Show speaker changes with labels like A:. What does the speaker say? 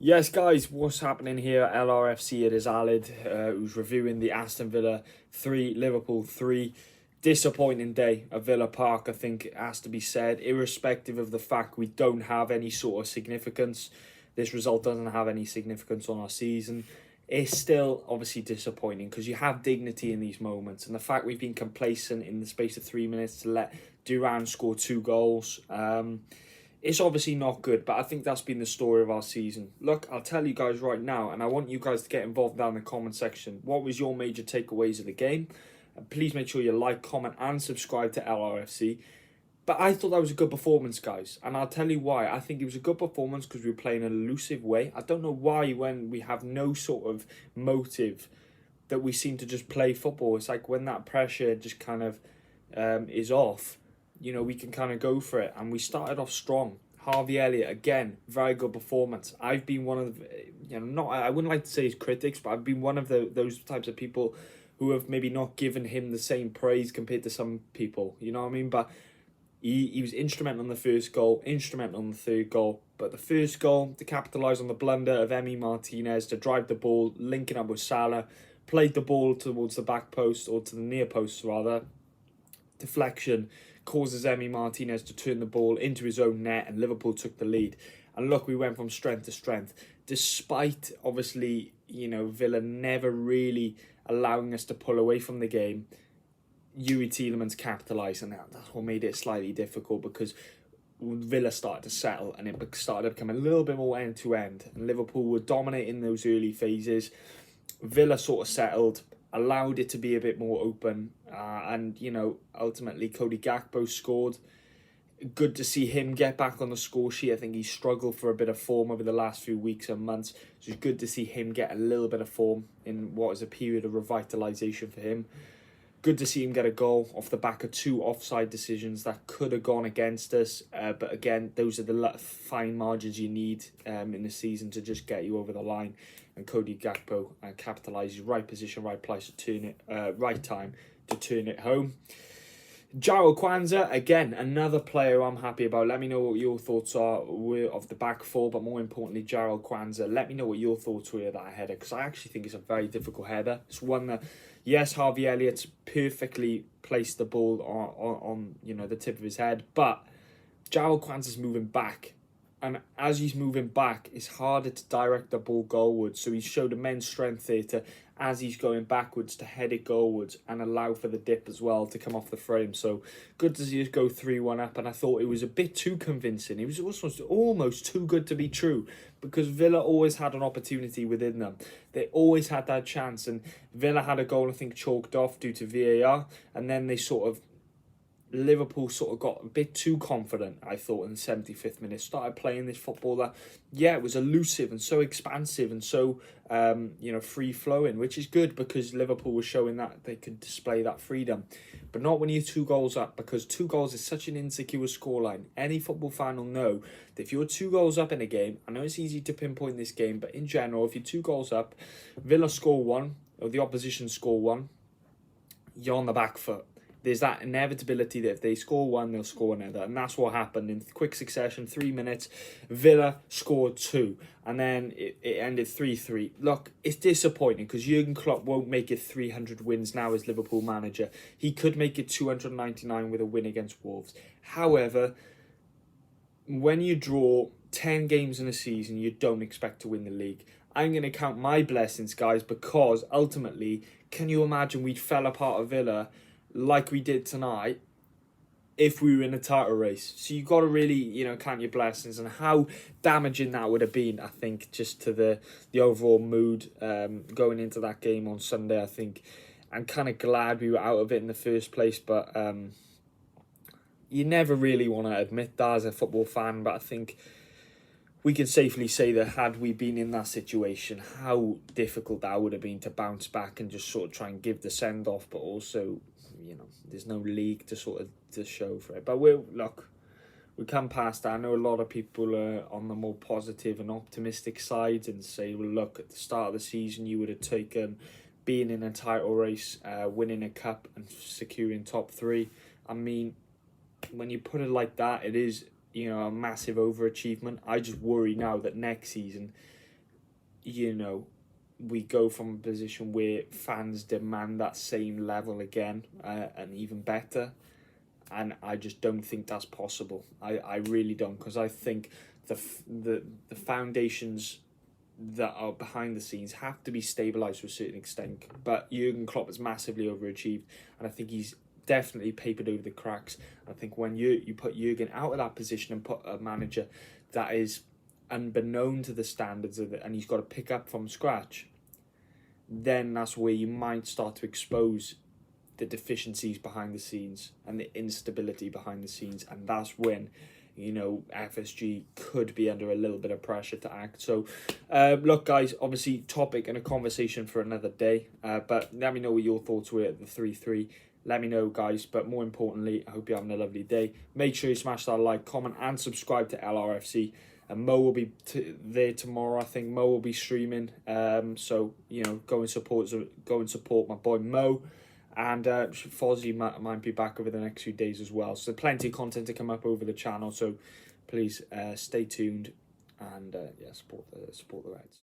A: Yes, guys, what's happening here at LRFC? It is Alid, who's reviewing the Aston Villa 3, Liverpool 3. Disappointing day at Villa Park, I think it has to be said, irrespective of the fact we don't have any sort of significance. This result doesn't have any significance on our season. It's still obviously disappointing because you have dignity in these moments. And the fact we've been complacent in the space of 3 minutes to let Duran score 2 goals, it's obviously not good, but I think that's been the story of our season. Look, I'll tell you guys right now, and I want you guys to get involved down in the comment section. What was your major takeaways of the game? And please make sure you like, comment, and subscribe to LRFC. But I thought that was a good performance, guys. And I'll tell you why. I think it was a good performance because we were playing an elusive way. I don't know why when we have no sort of motive that we seem to just play football. It's like when that pressure just kind of is off, you know, we can kind of go for it. And we started off strong. Harvey Elliott, again, very good performance. I've been one of, I wouldn't like to say his critics, but I've been one of those types of people who have maybe not given him the same praise compared to some people. You know what I mean? But he was instrumental in the first goal, instrumental in the third goal. But the first goal, to capitalise on the blunder of Emi Martinez, to drive the ball, linking up with Salah, played the ball towards the back post, or to the near post rather. Deflection causes Emi Martinez to turn the ball into his own net, and Liverpool took the lead. And look, we went from strength to strength. Despite, obviously, Villa never really allowing us to pull away from the game, Yuri Tielemans capitalised, and that's what made it slightly difficult because Villa started to settle and it started to become a little bit more end-to-end. And Liverpool were dominating those early phases. Villa sort of settled, allowed it to be a bit more open, and ultimately Cody Gakpo scored. Good to see him get back on the score sheet. I think he struggled for a bit of form over the last few weeks and months, so it's good to see him get a little bit of form in what is a period of revitalisation for him. Good to see him get a goal off the back of 2 offside decisions that could have gone against us, but again, those are the fine margins you need in the season to just get you over the line. And Cody Gakpo capitalises, right position, right place to turn it, right time to turn it home. Jarrell Kwanzaa, again, another player I'm happy about. Let me know what your thoughts are of the back four, but more importantly, Jarrell Kwanzaa. Let me know what your thoughts were of that header, because I actually think it's a very difficult header. It's one that, yes, Harvey Elliott's perfectly placed the ball on the tip of his head, but Jarrell Kwanzaa's moving back. And as he's moving back, it's harder to direct the ball goalwards. So he showed immense strength there to, as he's going backwards, to head it goalwards and allow for the dip as well to come off the frame. So good to see us go 3-1 up. And I thought it was a bit too convincing. It was almost too good to be true, because Villa always had an opportunity within them. They always had that chance. And Villa had a goal, I think, chalked off due to VAR. And then Liverpool sort of got a bit too confident, I thought, in the 75th minute. Started playing this football that, it was elusive and so expansive and so, free-flowing, which is good because Liverpool was showing that they could display that freedom. But not when you're 2 goals up, because 2 goals is such an insecure scoreline. Any football fan will know that if you're 2 goals up in a game, I know it's easy to pinpoint this game, but in general, if you're 2 goals up, Villa score 1, or the opposition score 1, you're on the back foot. There's that inevitability that if they score 1, they'll score another. And that's what happened in quick succession. 3 minutes, Villa scored 2. And then it ended 3-3. Look, it's disappointing because Jurgen Klopp won't make it 300 wins now as Liverpool manager. He could make it 299 with a win against Wolves. However, when you draw 10 games in a season, you don't expect to win the league. I'm going to count my blessings, guys, because ultimately, can you imagine we'd fell apart at Villa like we did tonight if we were in a title race? So you've got to really, count your blessings, and how damaging that would have been, I think, just to the overall mood going into that game on Sunday. I think I'm kind of glad we were out of it in the first place, but you never really want to admit that as a football fan, but I think we can safely say that had we been in that situation, how difficult that would have been to bounce back and just sort of try and give the send-off, but also, there's no league to show for it. But we come past that. I know a lot of people are on the more positive and optimistic side and say, well, look, at the start of the season, you would have taken being in a title race, winning a cup and securing top 3. I mean, when you put it like that, it is, a massive overachievement. I just worry now that next season you know, we go from a position where fans demand that same level again, and even better. And I just don't think that's possible. I really don't, because I think the foundations that are behind the scenes have to be stabilised to a certain extent. But Jurgen Klopp has massively overachieved, and I think he's definitely papered over the cracks. I think when you put Jurgen out of that position and put a manager that is unbeknown to the standards of it, and he's got to pick up from scratch, then that's where you might start to expose the deficiencies behind the scenes and the instability behind the scenes, and that's when, you know, FSG could be under a little bit of pressure to act. So look guys, obviously topic and a conversation for another day, but let me know what your thoughts were at the 3-3. Let me know guys, but more importantly, I hope you're having a lovely day. Make sure you smash that like, comment and subscribe to LRFC. And Mo will be there tomorrow. I think Mo will be streaming, so you know, go and support my boy Mo. And Fozzie might be back over the next few days as well. So plenty of content to come up over the channel. So please stay tuned and yeah, support the Reds.